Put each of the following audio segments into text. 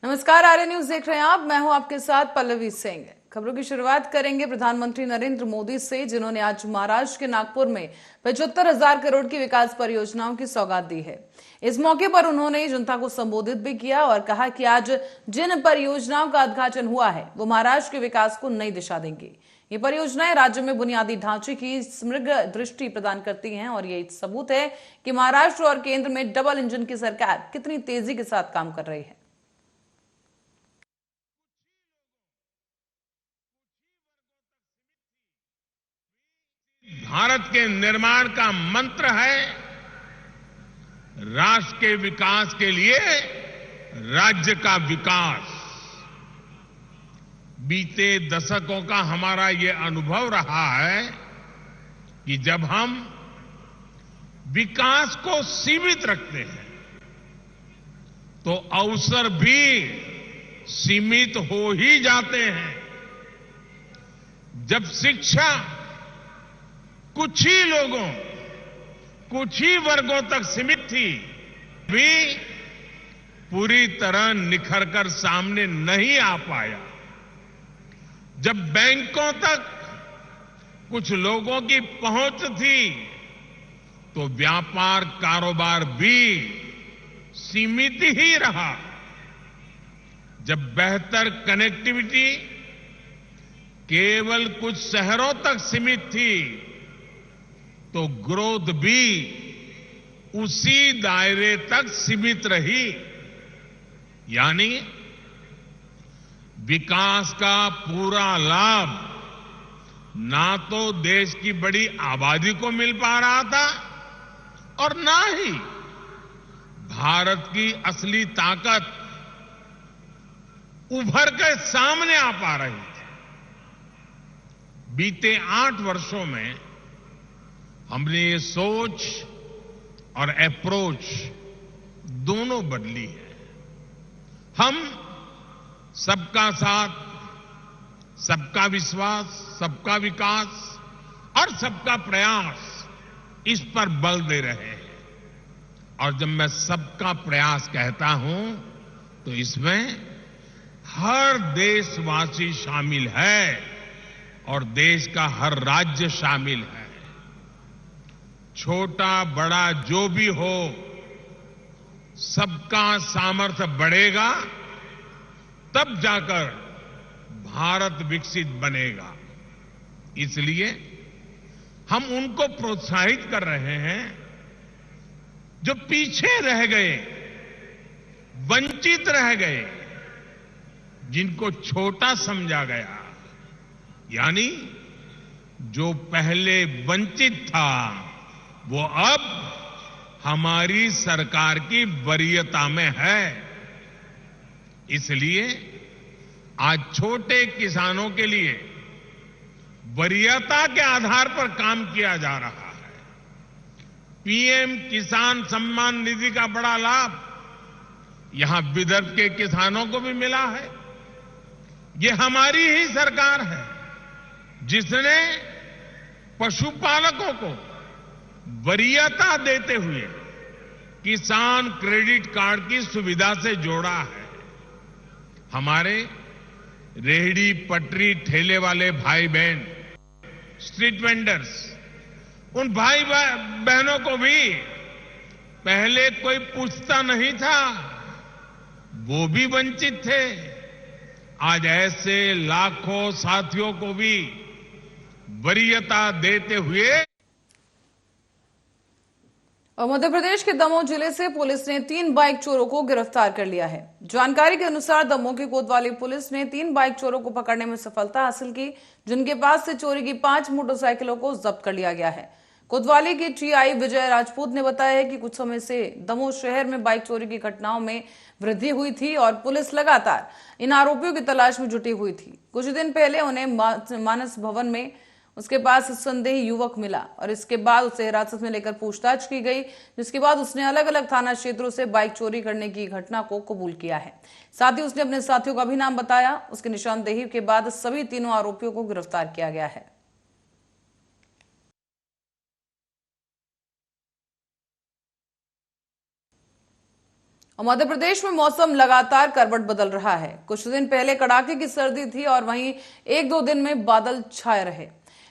नमस्कार, आर्य न्यूज देख रहे हैं आप। मैं हूं आपके साथ पल्लवी सिंह। खबरों की शुरुआत करेंगे प्रधानमंत्री नरेंद्र मोदी से, जिन्होंने आज महाराष्ट्र के नागपुर में 75,000 करोड़ की विकास परियोजनाओं की सौगात दी है। इस मौके पर उन्होंने जनता को संबोधित भी किया और कहा कि आज जिन परियोजनाओं का उद्घाटन हुआ है वो महाराष्ट्र के विकास को नई दिशा देंगी। ये परियोजनाएं राज्य में बुनियादी ढांचे की समग्र दृष्टि प्रदान करती हैं और ये सबूत है कि महाराष्ट्र और केंद्र में डबल इंजन की सरकार कितनी तेजी के साथ काम कर रही है। भारत के निर्माण का मंत्र है राष्ट्र के विकास के लिए राज्य का विकास। बीते दशकों का हमारा ये अनुभव रहा है कि जब हम विकास को सीमित रखते हैं तो अवसर भी सीमित हो ही जाते हैं। जब शिक्षा कुछ ही लोगों, कुछ ही वर्गों तक सीमित थी, भी पूरी तरह निखर कर सामने नहीं आ पाया। जब बैंकों तक कुछ लोगों की पहुंच थी तो व्यापार कारोबार भी सीमित ही रहा। जब बेहतर कनेक्टिविटी केवल कुछ शहरों तक सीमित थी तो ग्रोथ भी उसी दायरे तक सीमित रही। यानी विकास का पूरा लाभ ना तो देश की बड़ी आबादी को मिल पा रहा था और ना ही भारत की असली ताकत उभर कर सामने आ पा रही थी। बीते 8 वर्षों में हमने ये सोच और अप्रोच दोनों बदली है। हम सबका साथ, सबका विश्वास, सबका विकास और सबका प्रयास, इस पर बल दे रहे हैं। और जब मैं सबका प्रयास कहता हूं तो इसमें हर देशवासी शामिल है और देश का हर राज्य शामिल है। छोटा बड़ा जो भी हो, सबका सामर्थ्य बढ़ेगा तब जाकर भारत विकसित बनेगा। इसलिए हम उनको प्रोत्साहित कर रहे हैं जो पीछे रह गए, वंचित रह गए, जिनको छोटा समझा गया। यानी जो पहले वंचित था वो अब हमारी सरकार की वरीयता में है। इसलिए आज छोटे किसानों के लिए वरीयता के आधार पर काम किया जा रहा है। पीएम किसान सम्मान निधि का बड़ा लाभ यहां विदर्भ के किसानों को भी मिला है। ये हमारी ही सरकार है जिसने पशुपालकों को वरीयता देते हुए किसान क्रेडिट कार्ड की सुविधा से जोड़ा है। हमारे रेहड़ी पटरी ठेले वाले भाई बहन, स्ट्रीट वेंडर्स, उन भाई बहनों को भी पहले कोई पूछता नहीं था, वो भी वंचित थे। आज ऐसे लाखों साथियों को भी वरीयता देते हुए। और मध्य प्रदेश के दमोह जिले से पुलिस ने 3 बाइक चोरों को गिरफ्तार कर लिया है। जानकारी के अनुसार दमोह की कोतवाली पुलिस ने 3 बाइक चोरों को पकड़ने में सफलता हासिल की, जिनके पास से चोरी की 5 मोटरसाइकिलों को जब्त कर लिया गया है। कोतवाली की टीआई विजय राजपूत ने बताया है कि कुछ समय से दमोह शहर में बाइक चोरी की घटनाओं में वृद्धि हुई थी और पुलिस लगातार इन आरोपियों की तलाश में जुटी हुई थी। कुछ दिन पहले उन्हें मानस भवन में उसके पास संदेही युवक मिला और इसके बाद उसे हिरासत में लेकर पूछताछ की गई, जिसके बाद उसने अलग अलग थाना क्षेत्रों से बाइक चोरी करने की घटना को कबूल किया है। साथ ही उसने अपने साथियों का भी नाम बताया। उसकी निशानदेही के बाद सभी तीनों आरोपियों को गिरफ्तार किया गया है। और मध्य प्रदेश में मौसम लगातार करवट बदल रहा है। कुछ दिन पहले कड़ाके की सर्दी थी और वहीं एक दो दिन में बादल छाए रहे।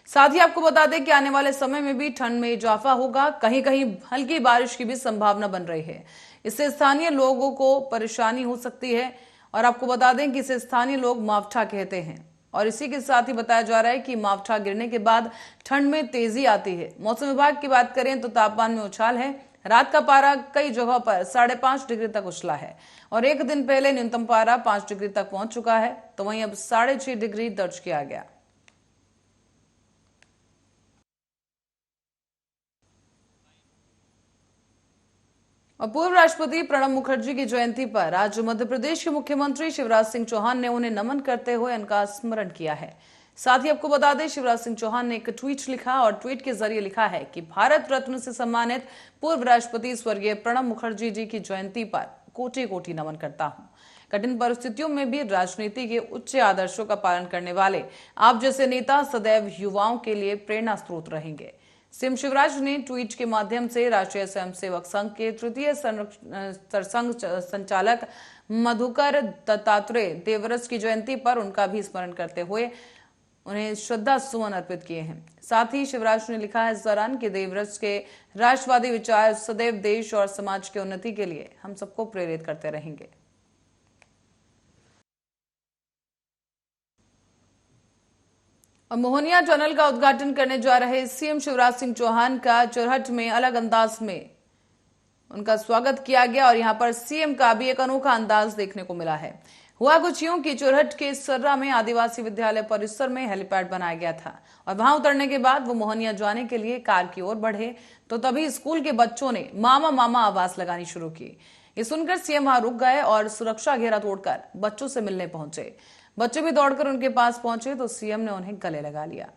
साथ ही आपको बता दें कि आने वाले समय में भी ठंड में इजाफा होगा। कहीं कहीं हल्की बारिश की भी संभावना बन रही है। इससे स्थानीय लोगों को परेशानी हो सकती है और आपको बता दें कि इसे स्थानीय लोग मावठा कहते हैं। और इसी के साथ ही बताया जा रहा है कि मावठा गिरने के बाद ठंड में तेजी आती है। मौसम विभाग की बात करें तो तापमान में उछाल है। रात का पारा कई जगहों पर 5.5 डिग्री तक उछला है और एक दिन पहले न्यूनतम पारा 5 डिग्री तक पहुंच चुका है, तो वहीं अब 6.5 डिग्री दर्ज किया गया। और पूर्व राष्ट्रपति प्रणब मुखर्जी की जयंती पर आज मध्य प्रदेश के मुख्यमंत्री शिवराज सिंह चौहान ने उन्हें नमन करते हुए उनका स्मरण किया है। साथ ही आपको बता दें, शिवराज सिंह चौहान ने एक ट्वीट लिखा और ट्वीट के जरिए लिखा है कि भारत रत्न से सम्मानित पूर्व राष्ट्रपति स्वर्गीय प्रणब मुखर्जी जी की जयंती पर कोटि कोटि नमन करता हूं। कठिन परिस्थितियों में भी राजनीति के उच्च आदर्शों का पालन करने वाले आप जैसे नेता सदैव युवाओं के लिए प्रेरणा स्रोत रहेंगे। सीएम शिवराज ने ट्वीट के माध्यम से राष्ट्रीय स्वयंसेवक संघ के तृतीय सरसंघ संचालक मधुकर दत्तात्रेय देवव्रत की जयंती पर उनका भी स्मरण करते हुए उन्हें श्रद्धा सुमन अर्पित किए हैं। साथ ही शिवराज ने लिखा है इस दौरान कि देवव्रत के राष्ट्रवादी विचार सदैव देश और समाज की उन्नति के लिए हम सबको प्रेरित करते रहेंगे। और मोहनिया टनल का उद्घाटन करने जा रहे सीएम शिवराज सिंह चौहान का चुरहट में अलग अंदाज में उनका स्वागत किया गया और यहां पर सीएम का भी एक अनोखा अंदाज देखने को मिला है। हुआ कुछ यूं कि चुरहट के सर्रा में आदिवासी विद्यालय परिसर में हेलीपैड बनाया गया था और वहां उतरने के बाद वो मोहनिया जाने के लिए कार की ओर बढ़े तो तभी स्कूल के बच्चों ने मामा मामा आवाज लगानी शुरू की। ये सुनकर सीएम वहां रुक गए और सुरक्षा घेरा तोड़कर बच्चों से मिलने पहुंचे। बच्चे भी दौड़कर उनके पास पहुंचे तो सीएम ने उन्हें गले लगा लिया।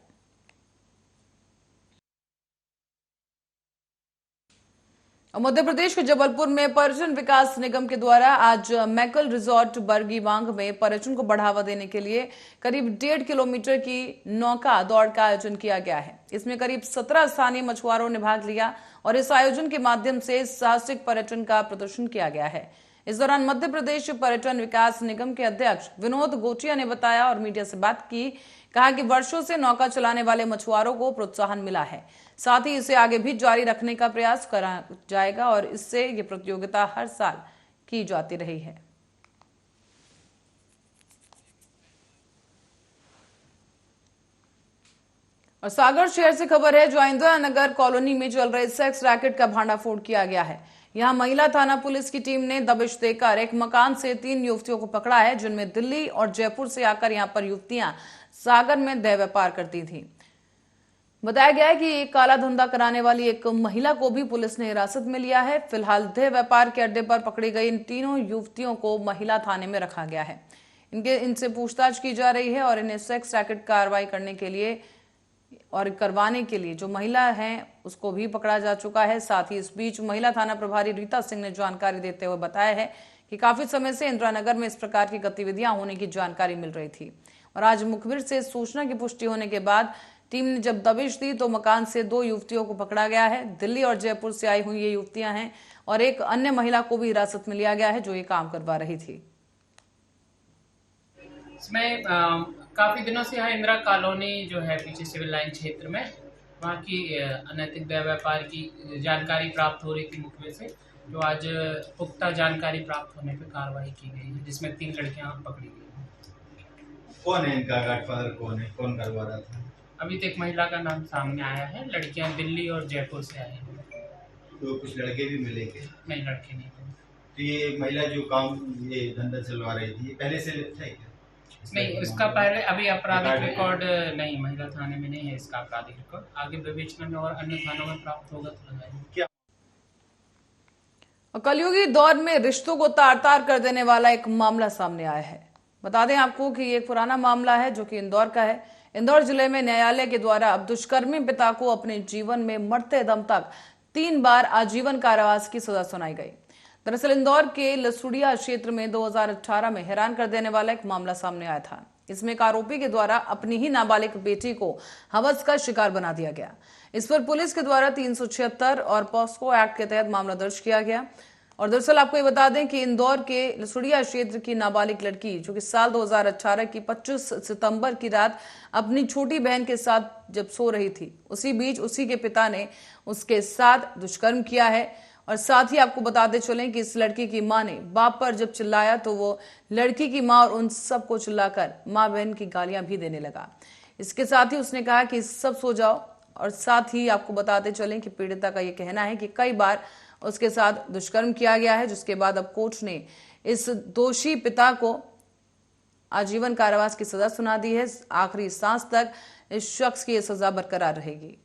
मध्य प्रदेश के जबलपुर में पर्यटन विकास निगम के द्वारा आज मैकल रिजॉर्ट बर्गीबांग में पर्यटन को बढ़ावा देने के लिए करीब 1.5 किलोमीटर की नौका दौड़ का आयोजन किया गया है। इसमें करीब 17 स्थानीय मछुआरों ने भाग लिया और इस आयोजन के माध्यम से साहसिक पर्यटन का प्रदर्शन किया गया है। इस दौरान मध्य प्रदेश पर्यटन विकास निगम के अध्यक्ष विनोद गोटिया ने बताया और मीडिया से बात की, कहा कि वर्षों से नौका चलाने वाले मछुआरों को प्रोत्साहन मिला है। साथ ही इसे आगे भी जारी रखने का प्रयास करा जाएगा और इससे ये प्रतियोगिता हर साल की जाती रही है। और सागर शहर से खबर है, जो इंदिरा नगर कॉलोनी में चल रहे सेक्स रैकेट का भांडाफोड़ किया गया है। यहां महिला थाना पुलिस की टीम ने दबिश देकर एक मकान से 3 युवतियों को पकड़ा है, जिनमें दिल्ली और जयपुर से आकर यहां पर युवतियां सागर में देह व्यापार करती थी। बताया गया है कि एक काला धंधा कराने वाली एक महिला को भी पुलिस ने हिरासत में लिया है। फिलहाल देह व्यापार के अड्डे पर पकड़ी गई इन तीनों युवतियों को महिला थाने में रखा गया है। इनसे पूछताछ की जा रही है और इन्हें सेक्स रैकेट कार्रवाई करने के लिए और करवाने के लिए जो महिला है उसको भी पकड़ा जा चुका है। साथ ही इस बीच महिला थाना प्रभारी रीता सिंह ने जानकारी देते हुए बताया है कि काफी समय से इंदिरा नगर में इस प्रकार की गतिविधियां होने की जानकारी मिल रही थी और आज मुखबिर से सूचना की पुष्टि होने के बाद टीम ने जब दबिश दी तो मकान से 2 युवतियों को पकड़ा गया है। दिल्ली और जयपुर से आई हुई ये युवतियां हैं और एक अन्य महिला को भी हिरासत में लिया गया है जो ये काम करवा रही थी। इसमें काफी दिनों से यहाँ इंदिरा कॉलोनी जो है पीछे सिविल लाइन क्षेत्र में वहाँ की अनैतिक देह व्यापार की जानकारी प्राप्त हो रही थी मुखबिर से, जो आज पुख्ता जानकारी प्राप्त होने पर कार्रवाई की गई है, जिसमें 3 लड़कियां पकड़ी गई। कौन है इनका गॉडफादर, कौन है, कौन करवा रहा था? अभी तक महिला का नाम सामने आया है। लड़कियां दिल्ली और जयपुर से आई हैं। तो कुछ लड़के भी मिले क्या? नहीं, लड़के नहीं। तो ये महिला जो काम ये धंधा चलवा रही थी पहले से था क्या? नहीं, इसका पहले अभी आपराधिक रिकॉर्ड नहीं, महिला थाने में नहीं है इसका आपराधिक रिकॉर्ड। आगे विवेचना में और अन्य थानों में प्राप्त होगा तो लगाएंगे। कलयुगी दौर में रिश्तों को तार तार कर देने वाला एक मामला सामने आया है। बता दें आपको कि ये एक पुराना मामला है जो कि इंदौर का है। इंदौर जिले में न्यायालय के द्वारा अब दुष्कर्मी पिता को अपने जीवन में मरते दम तक 3 बार आजीवन कारावास की सजा सुनाई गई। दरअसल इंदौर के लसुड़िया क्षेत्र में 2018 में हैरान कर देने वाला एक मामला सामने आया था। इसमें एक आरोपी के द्वारा अपनी ही नाबालिग बेटी को हवस का शिकार बना दिया गया। इस पर पुलिस के द्वारा 376 और पॉस्को एक्ट के तहत मामला दर्ज किया गया। और दरअसल आपको ये बता दें कि इंदौर के लसुड़िया क्षेत्र की नाबालिग लड़की जो कि साल 2018 की 25 सितंबर की रात अपनी छोटी बहन के साथ जब सो रही थी, उसी बीच उसी के पिता ने उसके साथ दुष्कर्म किया है। और साथ ही आपको बताते चलें कि इस लड़की की मां ने बाप पर जब चिल्लाया तो वो लड़की की मां और उन सबको चिल्लाकर मां बहन की गालियां भी देने लगा। इसके साथ ही उसने कहा कि सब सो जाओ। और साथ ही आपको बताते चलें कि पीड़िता का यह कहना है कि कई बार उसके साथ दुष्कर्म किया गया है, जिसके बाद अब कोर्ट ने इस दोषी पिता को आजीवन कारावास की सजा सुना दी है। आखिरी सांस तक इस शख्स की यह सजा बरकरार रहेगी।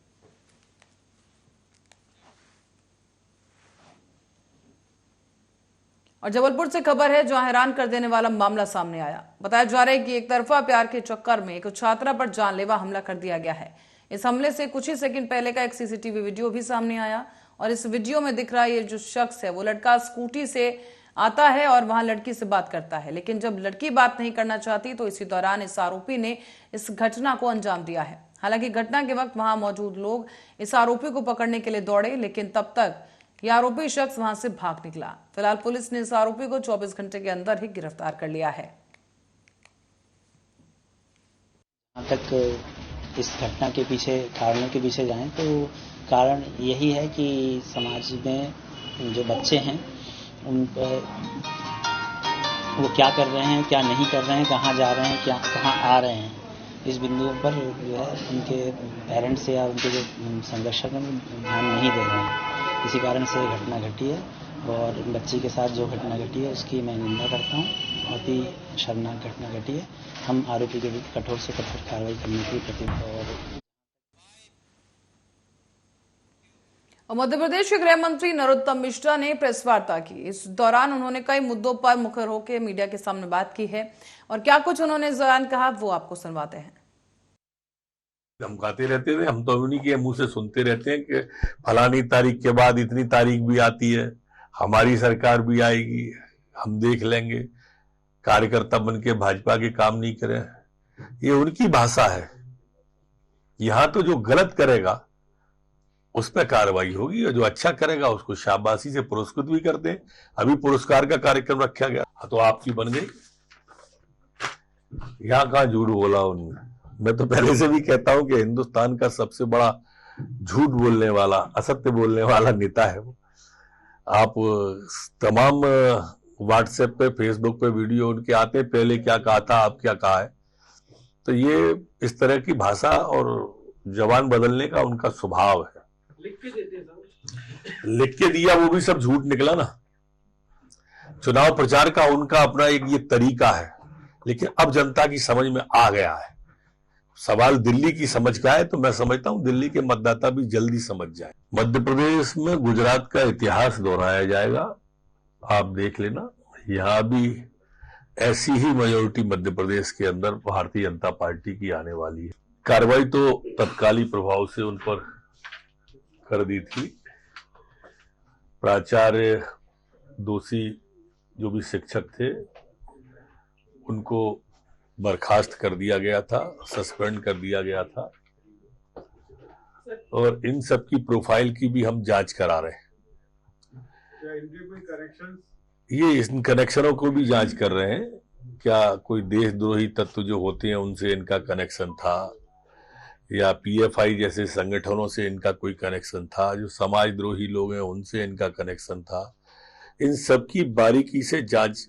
और जबलपुर से खबर है जहां हैरान कर देने वाला मामला सामने आया। बताया जा रहा है कि एक तरफा प्यार के चक्कर में एक छात्रा पर जानलेवा हमला कर दिया गया है। इस हमले से कुछ ही सेकंड पहले का एक सीसीटीवी वीडियो भी सामने आया और इस वीडियो में दिख रहा है ये जो शख्स है वो लड़का स्कूटी से आता है और वहां लड़की से बात करता है, लेकिन जब लड़की बात नहीं करना चाहती तो इसी दौरान इस आरोपी ने इस घटना को अंजाम दिया है। हालांकि घटना के वक्त वहां मौजूद लोग इस आरोपी को पकड़ने के लिए दौड़े, लेकिन तब तक यह आरोपी शख्स वहां से भाग निकला। फिलहाल पुलिस ने इस आरोपी को 24 घंटे के अंदर ही गिरफ्तार कर लिया है। जहाँ तक इस घटना के पीछे कारणों के पीछे जाएं तो कारण यही है कि समाज में जो बच्चे हैं उन पर वो क्या कर रहे हैं, क्या नहीं कर रहे हैं, कहाँ जा रहे हैं, कहाँ आ रहे हैं, इस बिंदु पर जो है उनके पेरेंट्स या उनके जो संरक्षक हैं ध्यान नहीं दे रहे हैं। इसी कारण से घटना घटी है और बच्ची के साथ जो घटना घटी है उसकी मैं निंदा करता हूँ। बहुत ही शर्मनाक घटना घटी है। हम आरोपी के विरुद्ध कठोर से कठोर कार्रवाई करने की प्रतिबद्ध। और मध्य प्रदेश के गृह मंत्री नरोत्तम मिश्रा ने प्रेस वार्ता की। इस दौरान उन्होंने कई मुद्दों पर मुखर होकर मीडिया के सामने बात की है और क्या कुछ उन्होंने इस दौरान कहा वो आपको सुनवाते हैं। धमकाते रहते थे, हम तो उन्हीं के मुंह से सुनते रहते हैं कि फलानी तारीख के बाद इतनी तारीख भी आती है, हमारी सरकार भी आएगी, हम देख लेंगे, कार्यकर्ता बन के भाजपा के काम नहीं करें। ये उनकी भाषा है। यहां तो जो गलत करेगा उस पर कार्रवाई होगी और जो अच्छा करेगा उसको शाबाशी से पुरस्कृत भी करते हैं। अभी पुरस्कार का कार्यक्रम रखा गया तो आपकी बन गई। यहां कहां झूठ बोला उन्होंने। मैं तो पहले से भी कहता हूं कि हिंदुस्तान का सबसे बड़ा झूठ बोलने वाला, असत्य बोलने वाला नेता है वो। आप तमाम व्हाट्सएप पे, फेसबुक पे वीडियो उनके आते हैं, पहले क्या कहा था, अब क्या कहा है। तो ये इस तरह की भाषा और जबान बदलने का उनका स्वभाव है। लिख के दिया वो भी सब झूठ निकला ना। चुनाव प्रचार का उनका अपना एक ये तरीका है, लेकिन अब जनता की समझ में आ गया है। सवाल दिल्ली की समझ का है तो मैं समझता हूं दिल्ली के मतदाता भी जल्दी समझ जाए। मध्य प्रदेश में गुजरात का इतिहास दोहराया जाएगा, आप देख लेना। यहां भी ऐसी ही मेजोरिटी मध्य प्रदेश के अंदर भारतीय जनता पार्टी की आने वाली है। कार्रवाई तो तत्काली प्रभाव से उन पर कर दी थी। प्राचार्य, दोषी जो भी शिक्षक थे उनको बर्खास्त कर दिया गया था, सस्पेंड कर दिया गया था और इन सब की प्रोफाइल की भी हम जांच करा रहे हैं। क्या इनके कोई कनेक्शन? ये इन कनेक्शनों को भी जांच कर रहे हैं। क्या कोई देशद्रोही तत्व जो होते हैं उनसे इनका कनेक्शन था या पीएफआई जैसे संगठनों से इनका कोई कनेक्शन था, जो समाजद्रोही लोग हैं उनसे इनका कनेक्शन था। इन सब की बारीकी से जांच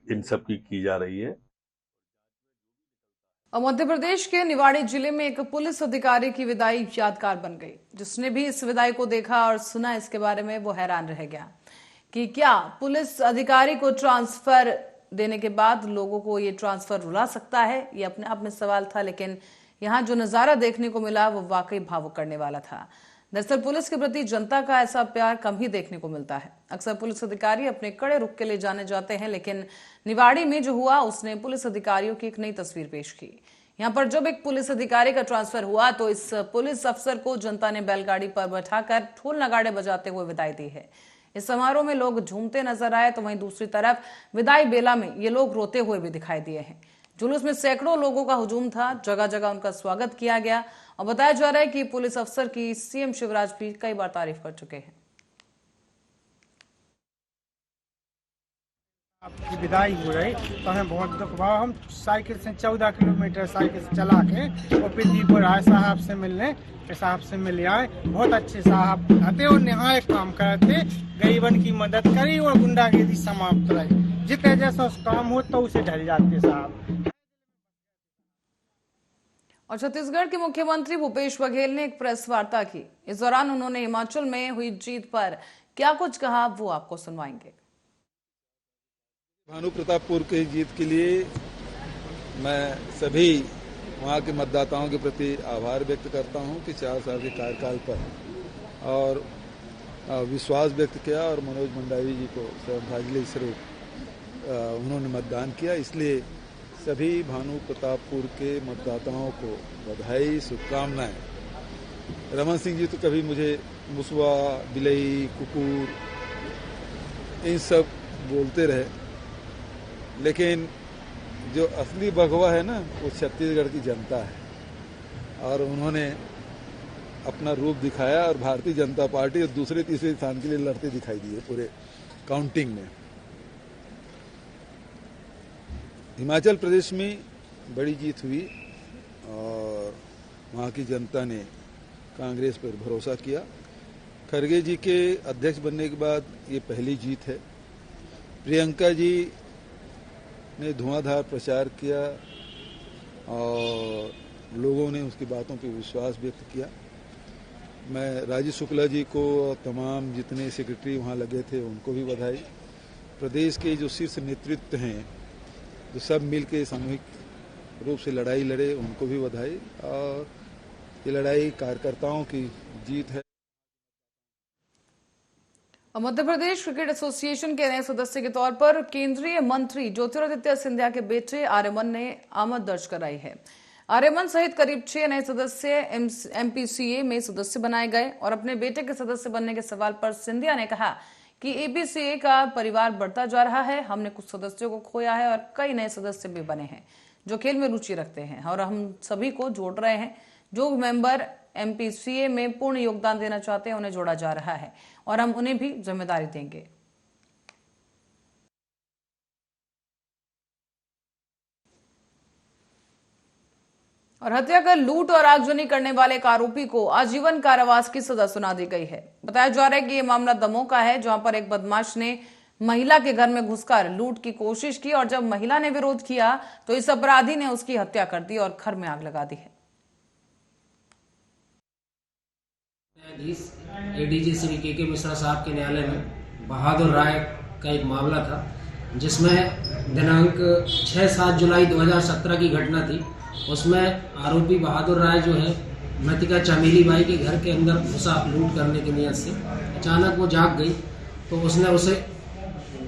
इन सब की जा रही है। और मध्य प्रदेश के निवाड़ी जिले में एक पुलिस अधिकारी की विदाई यादगार बन गई। जिसने भी इस विदाई को देखा और सुना इसके बारे में वो हैरान रह गया कि क्या पुलिस अधिकारी को ट्रांसफर देने के बाद लोगों को ये ट्रांसफर रुला सकता है। ये अपने आप में सवाल था, लेकिन यहाँ जो नजारा देखने को मिला वो वाकई भावुक करने वाला था। दरअसल पुलिस के प्रति जनता का ऐसा प्यार कम ही देखने को मिलता है। अक्सर पुलिस अधिकारी अपने कड़े रुख के लिए जाने जाते हैं, लेकिन निवाड़ी में जो हुआ उसने पुलिस अधिकारियों की एक नई तस्वीर पेश की। यहाँ पर जब एक पुलिस अधिकारी का ट्रांसफर हुआ तो इस पुलिस अफसर को जनता ने बैलगाड़ी पर बैठाकर ढोल नगाड़े बजाते हुए विदाई दी है। इस समारोह में लोग झूमते नजर आए तो वहीं दूसरी तरफ विदाई बेला में ये लोग रोते हुए भी दिखाई दिए हैं। जुलूस में सैकड़ों लोगों का हुजूम था, जगह जगह उनका स्वागत किया गया और बताया जा रहा है कि पुलिस अफसर की सीएम शिवराज भी कई बार तारीफ कर चुके हैं। आपकी विदाई हो रही तो हमें बहुत दुख हुआ। हम साइकिल से 14 किलोमीटर साइकिल से चला के और पिद्दीपुर राय साहब से मिलने साहब से मिले आए। बहुत अच्छे साहब थे और निहायत काम करते, गरीबन की मदद करी और गुंडागर्दी समाप्त रही। जितने जैसा उस काम हो तो उसे ढल जाते साहब। और छत्तीसगढ़ के मुख्यमंत्री भूपेश बघेल ने एक प्रेस वार्ता की। इस दौरान उन्होंने हिमाचल में हुई जीत पर क्या कुछ कहा, वो आपको सुनवाएंगे। भानु प्रतापपुर की जीत के लिए मैं सभी वहाँ के मतदाताओं के प्रति आभार व्यक्त करता हूँ कि 4 साल के कार्यकाल पर और विश्वास व्यक्त किया और मनोज मंडावी जी को श्रद्धांजलि स्वरूप उन्होंने मतदान किया। इसलिए सभी भानु प्रतापपुर के मतदाताओं को बधाई, शुभकामनाएं। रमन सिंह जी तो कभी मुझे मुसवा, बिलई, कुकुर इन सब बोलते रहे, लेकिन जो असली भगवा है ना वो छत्तीसगढ़ की जनता है और उन्होंने अपना रूप दिखाया और भारतीय जनता पार्टी दूसरे तीसरे स्थान के लिए लड़ते दिखाई दिए पूरे काउंटिंग में। हिमाचल प्रदेश में बड़ी जीत हुई और वहाँ की जनता ने कांग्रेस पर भरोसा किया। खरगे जी के अध्यक्ष बनने के बाद ये पहली जीत है। प्रियंका जी ने धुआंधार प्रचार किया और लोगों ने उसकी बातों पर विश्वास व्यक्त किया। मैं राजीव शुक्ला जी को और तमाम जितने सेक्रेटरी वहाँ लगे थे उनको भी बधाई। प्रदेश के जो शीर्ष नेतृत्व हैं जो सब मिलकर सामूहिक रूप से लड़ाई लड़े उनको भी बधाई। और ये लड़ाई कार्यकर्ताओं की जीत है। मध्य प्रदेश क्रिकेट एसोसिएशन के नए सदस्य के तौर पर केंद्रीय मंत्री ज्योतिरादित्य सिंधिया के बेटे आर्यमन ने आमद दर्ज कराई है। आर्यमन सहित करीब 6 नए सदस्य एमपीसीए में सदस्य बनाए गए और अपने बेटे के सदस्य बनने के सवाल पर सिंधिया ने कहा कि एपीसीए का परिवार बढ़ता जा रहा है। हमने कुछ सदस्यों को खोया है और कई नए सदस्य भी बने हैं जो खेल में रुचि रखते हैं और हम सभी को जोड़ रहे हैं। जो मेंबर एमपीसीए में पूर्ण योगदान देना चाहते हैं उन्हें जोड़ा जा रहा है और हम उन्हें भी जिम्मेदारी देंगे। और हत्या कर लूट और आगजनी करने वाले एक आरोपी को आजीवन कारावास की सजा सुना दी गई है। बताया जा रहा है कि यह मामला दमोह का है, जहां पर एक बदमाश ने महिला के घर में घुसकर लूट की कोशिश की और जब महिला ने विरोध किया तो इस अपराधी ने उसकी हत्या कर दी और घर में आग लगा दी है। एडीजी श्री के मिश्रा साहब के न्यायालय में बहादुर राय का एक मामला था, जिसमें दिनांक 6-7 जुलाई 2017 की घटना थी। उसमें आरोपी बहादुर राय जो है मृतिका चमेली बाई के घर के अंदर घुसा लूट करने की नियत से। अचानक वो जाग गई तो उसने उसे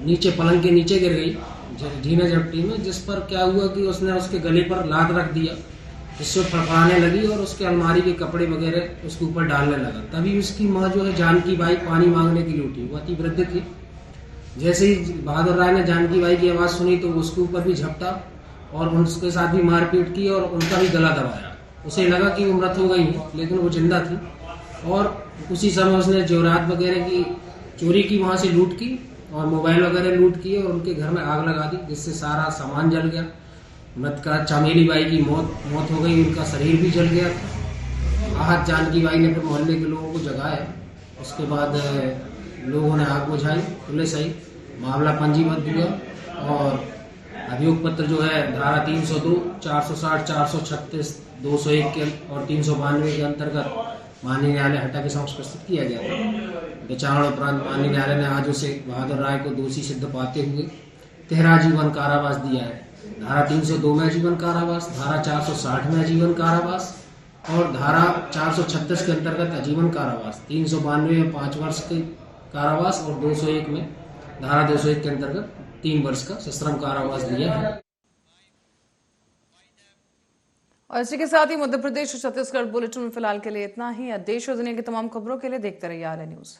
नीचे पलंग के नीचे गिर गई झीने झपटी में, जिस पर क्या हुआ कि उसने उसके गले पर लात रख दिया, जिससे फड़फड़ाने लगी और उसके अलमारी के कपड़े वगैरह उसके ऊपर डालने लगा। तभी उसकी माँ जो है जानकी बाई पानी मांगने के लिए उठी। वो अति वृद्ध थी। जैसे ही बहादुर राय ने जानकी बाई की आवाज़ सुनी तो उसके ऊपर भी झपटा और उसके साथ भी मारपीट की और उनका भी गला दबाया। उसे लगा कि वो मृत हो गई है, लेकिन वो जिंदा थी। और उसी समय उसने जेवरात वगैरह की चोरी की, वहाँ से लूट की और मोबाइल वगैरह लूट किए और उनके घर में आग लगा दी, जिससे सारा सामान जल गया। मृतका चमेली बाई की मौत हो गई, उनका शरीर भी जल गया था। आहत जानकी बाई ने फिर मोहल्ले के लोगों को जगाया। उसके बाद लोगों ने आग बुझाई, पुलिस आई, मामला पंजीबद्ध हुआ और अभियोग पत्र जो है धारा 302, 460, 436, 201 के और 392 के अंतर्गत माननीय न्यायालय हटा के समक्ष प्रस्तुत किया गया था। विचारण उपरांत माननीय न्यायालय ने आज उसे बहादुर राय को दोषी सिद्ध पाते हुए 13 आजीवन कारावास दिया है। धारा 302 में आजीवन कारावास, धारा 460 में आजीवन कारावास और धारा 436 के अंतर्गत आजीवन कारावास, 392 में 5 वर्ष के कारावास और 201 में धारा 201 के अंतर्गत 3 वर्ष का सश्रम कारावास दिया है। और इसी के साथ ही मध्य प्रदेश और छत्तीसगढ़ बुलेटिन में फिलहाल के लिए इतना ही। देश और दुनिया की तमाम खबरों के लिए देखते रहिए आर्य न्यूज।